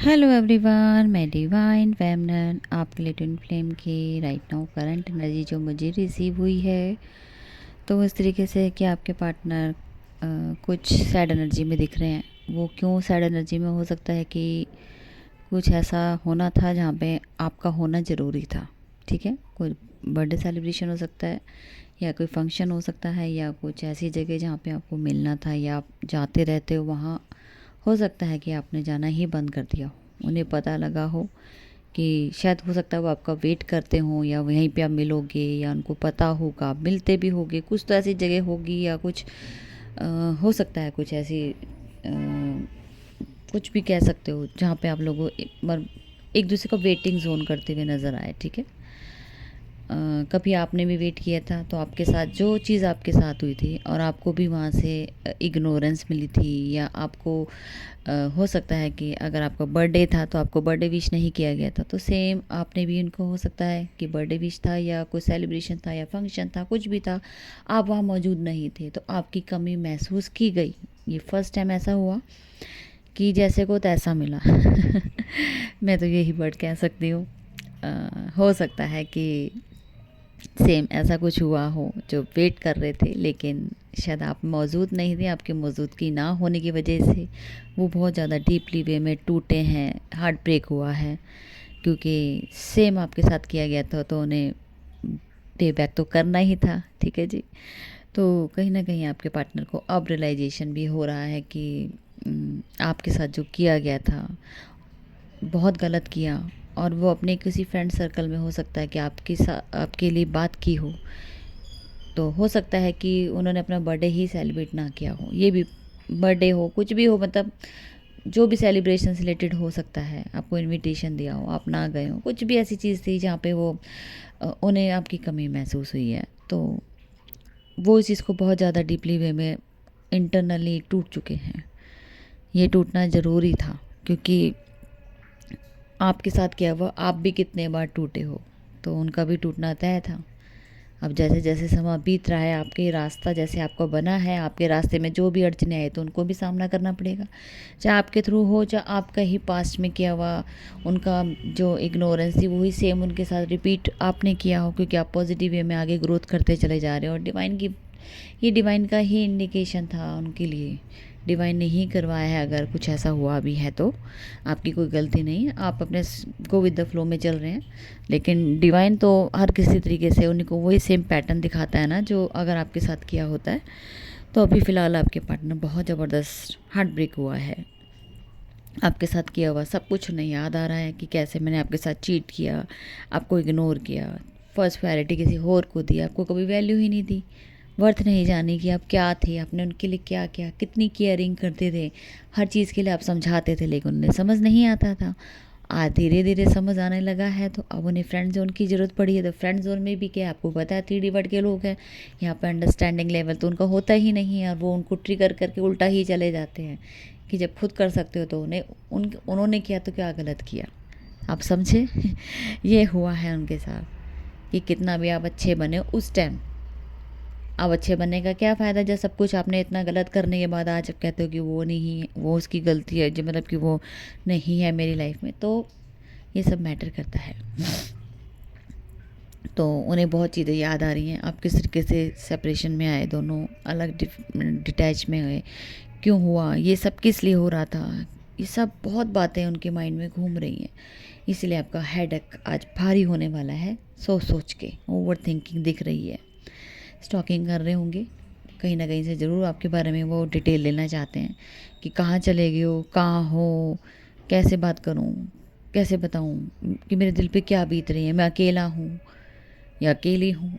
Hello everyone, मैं divine फेमनन आपके लिए ट्विन फ्लेम की राइट नाउ करंट एनर्जी जो मुझे रिसीव हुई है। तो इस तरीके से कि आपके पार्टनर कुछ सैड एनर्जी में दिख रहे हैं। वो क्यों सैड एनर्जी में? हो सकता है कि कुछ ऐसा होना था जहाँ पे आपका होना ज़रूरी था। ठीक है, कोई बर्थडे सेलिब्रेशन हो सकता है, या कोई फंक्शन हो सकता है, या कुछ ऐसी जगह जहाँ पे आपको मिलना था या आप जाते रहते हो वहाँ हो सकता है कि आपने जाना ही बंद कर दिया हो। उन्हें पता लगा हो कि शायद हो सकता है वो आपका वेट करते हों, या वहीं पे आप मिलोगे, या उनको पता होगा आप मिलते भी होगे। कुछ तो ऐसी जगह होगी, या कुछ हो सकता है कुछ ऐसी कुछ भी कह सकते हो जहाँ पे आप लोगों एक दूसरे को वेटिंग जोन करते हुए नज़र आए। ठीक है, कभी आपने भी वेट किया था तो आपके साथ जो चीज़ आपके साथ हुई थी और आपको भी वहाँ से इग्नोरेंस मिली थी, या आपको हो सकता है कि अगर आपका बर्थडे था तो आपको बर्थडे विश नहीं किया गया था, तो सेम आपने भी उनको हो सकता है कि बर्थडे विश था या कोई सेलिब्रेशन था या फंक्शन था, कुछ भी था, आप वहाँ मौजूद नहीं थे तो आपकी कमी महसूस की गई। ये फर्स्ट टाइम ऐसा हुआ कि जैसे को तैसा मिला। मैं तो यही वर्ड कह सकती हूँ। हो सकता है कि सेम ऐसा कुछ हुआ हो, जो वेट कर रहे थे लेकिन शायद आप मौजूद नहीं थे। आपकी मौजूदगी ना होने की वजह से वो बहुत ज़्यादा डीपली वे में टूटे हैं, हार्ट ब्रेक हुआ है, क्योंकि सेम आपके साथ किया गया था तो उन्हें पे बैक तो करना ही था। ठीक है जी, तो कहीं ना कहीं आपके पार्टनर को अब रियलाइजेशन भी हो रहा है कि आपके साथ जो किया गया था बहुत गलत किया। और वो अपने किसी फ्रेंड सर्कल में हो सकता है कि आपके लिए बात की हो हो सकता है कि उन्होंने अपना बर्थडे ही सेलिब्रेट ना किया हो। ये भी बर्थडे हो, कुछ भी हो, मतलब जो भी सेलिब्रेशन से रिलेटेड हो सकता है, आपको इनविटेशन दिया हो, आप ना गए हो, कुछ भी ऐसी चीज़ थी जहाँ पे वो उन्हें आपकी कमी महसूस हुई है। तो वो इस चीज़ को बहुत ज़्यादा डीपली वे में इंटरनली टूट चुके हैं। ये टूटना ज़रूरी था, क्योंकि आपके साथ क्या हुआ, आप भी कितने बार टूटे हो, तो उनका भी टूटना तय था। अब जैसे जैसे समय बीत रहा है, आपके रास्ता जैसे आपका बना है, आपके रास्ते में जो भी अड़चने आए तो उनको भी सामना करना पड़ेगा, चाहे आपके थ्रू हो, चाहे आपका ही पास्ट में किया हुआ उनका जो इग्नोरेंस थी वही सेम उनके साथ रिपीट आपने किया हो, क्योंकि आप पॉजिटिव वे में आगे ग्रोथ करते चले जा रहे हो। और डिवाइन का ही इंडिकेशन था उनके लिए। डिवाइन ने ही करवाया है। अगर कुछ ऐसा हुआ भी है तो आपकी कोई गलती नहीं है, आप अपने गो विद द फ्लो में चल रहे हैं। लेकिन डिवाइन तो हर किसी तरीके से उनको वही सेम पैटर्न दिखाता है ना, जो अगर आपके साथ किया होता है। तो अभी फ़िलहाल आपके पार्टनर बहुत ज़बरदस्त हार्ट ब्रेक हुआ है। आपके साथ किया हुआ सब कुछ उन्हें याद आ रहा है कि कैसे मैंने आपके साथ चीट किया, आपको इग्नोर किया, फर्स्ट प्रायोरिटी किसी और को दी, आपको कभी वैल्यू ही नहीं दी, वर्थ नहीं जाने की आप क्या थे, आपने उनके लिए क्या किया, कितनी केयरिंग करते थे, हर चीज़ के लिए आप समझाते थे, लेकिन उन्हें समझ नहीं आता था। आज धीरे धीरे समझ आने लगा है, तो अब उन्हें फ्रेंड जोन की ज़रूरत पड़ी है। तो फ्रेंड जोन में भी क्या, आपको पता है 3D वर्ड के लोग हैं, यहाँ पर अंडरस्टैंडिंग लेवल तो उनका होता ही नहीं है, और वो उनको ट्रिगर करके उल्टा ही चले जाते हैं कि जब खुद कर सकते हो तो उन्होंने किया तो क्या गलत किया, आप समझे। ये हुआ है उनके साथ कि कितना भी आप अच्छे बने उस टाइम, अब अच्छे बनने का क्या फ़ायदा जब सब कुछ आपने इतना गलत करने के बाद आज आप कहते हो कि वो नहीं है, वो उसकी गलती है, जो मतलब कि वो नहीं है मेरी लाइफ में। तो ये सब मैटर करता है। तो उन्हें बहुत चीज़ें याद आ रही हैं, आप किस तरीके से सेपरेशन में आए, दोनों अलग डिटैच में हुए, क्यों हुआ, ये सब किस लिए हो रहा था, ये सब बहुत बातें उनके माइंड में घूम रही हैं। इसीलिए आपका हेडेक आज भारी होने वाला है। सोच सोच के ओवर थिंकिंग दिख रही है, स्टॉकिंग कर रहे होंगे, कहीं ना कहीं से ज़रूर आपके बारे में वो डिटेल लेना चाहते हैं कि कहाँ चले गए हो, कहाँ हो, कैसे बात करूँ, कैसे बताऊँ कि मेरे दिल पे क्या बीत रही है, मैं अकेला हूँ या अकेली हूँ,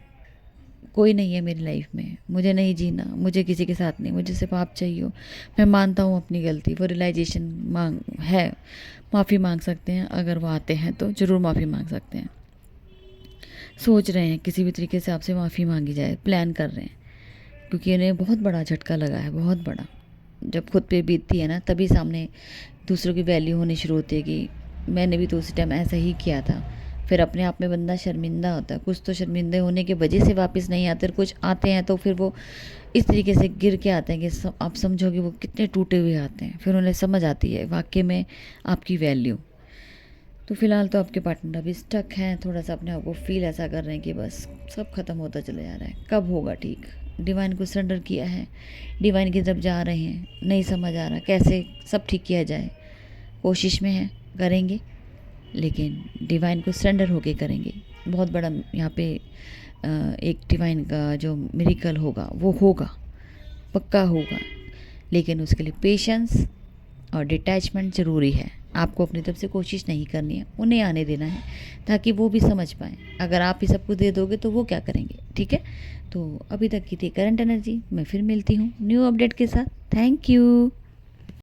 कोई नहीं है मेरी लाइफ में, मुझे नहीं जीना, मुझे किसी के साथ नहीं, मुझे सिर्फ आप चाहिए हो। मैं मानता हूँ अपनी गलती, वो रियलाइजेशन मांग है, माफ़ी मांग सकते हैं, अगर वो आते हैं तो ज़रूर माफ़ी मांग सकते हैं। सोच रहे हैं किसी भी तरीके से आपसे माफ़ी मांगी जाए, प्लान कर रहे हैं, क्योंकि इन्हें बहुत बड़ा झटका लगा है, बहुत बड़ा। जब खुद पे बीतती है ना, तभी सामने दूसरों की वैल्यू होनी शुरू होती है कि मैंने भी तो उसी टाइम ऐसा ही किया था, फिर अपने आप में बंदा शर्मिंदा होता है। कुछ तो शर्मिंदे होने की वजह से वापस नहीं आते, और कुछ आते हैं तो फिर वो इस तरीके से गिर के आते हैं कि आप समझोगे वो कितने टूटे हुए आते हैं। फिर उन्हें समझ आती है वाकई में आपकी वैल्यू। तो फ़िलहाल तो आपके पार्टनर अभी स्टक हैं, थोड़ा सा अपने आप को फील ऐसा कर रहे हैं कि बस सब ख़त्म होता चला जा रहा है, कब होगा ठीक। डिवाइन को सरेंडर किया है, डिवाइन की तरफ जा रहे हैं, नहीं समझ आ रहा कैसे सब ठीक किया जाए। कोशिश में है, करेंगे, लेकिन डिवाइन को सरेंडर होके करेंगे। बहुत बड़ा यहाँ पे एक डिवाइन का जो मिरेकल होगा वो होगा, पक्का होगा, लेकिन उसके लिए पेशेंस और डिटैचमेंट ज़रूरी है। आपको अपनी तरफ से कोशिश नहीं करनी है, उन्हें आने देना है ताकि वो भी समझ पाएँ। अगर आप ही सब कुछ दे दोगे तो वो क्या करेंगे, ठीक है। तो अभी तक की थी करंट एनर्जी, मैं फिर मिलती हूँ न्यू अपडेट के साथ। Thank you.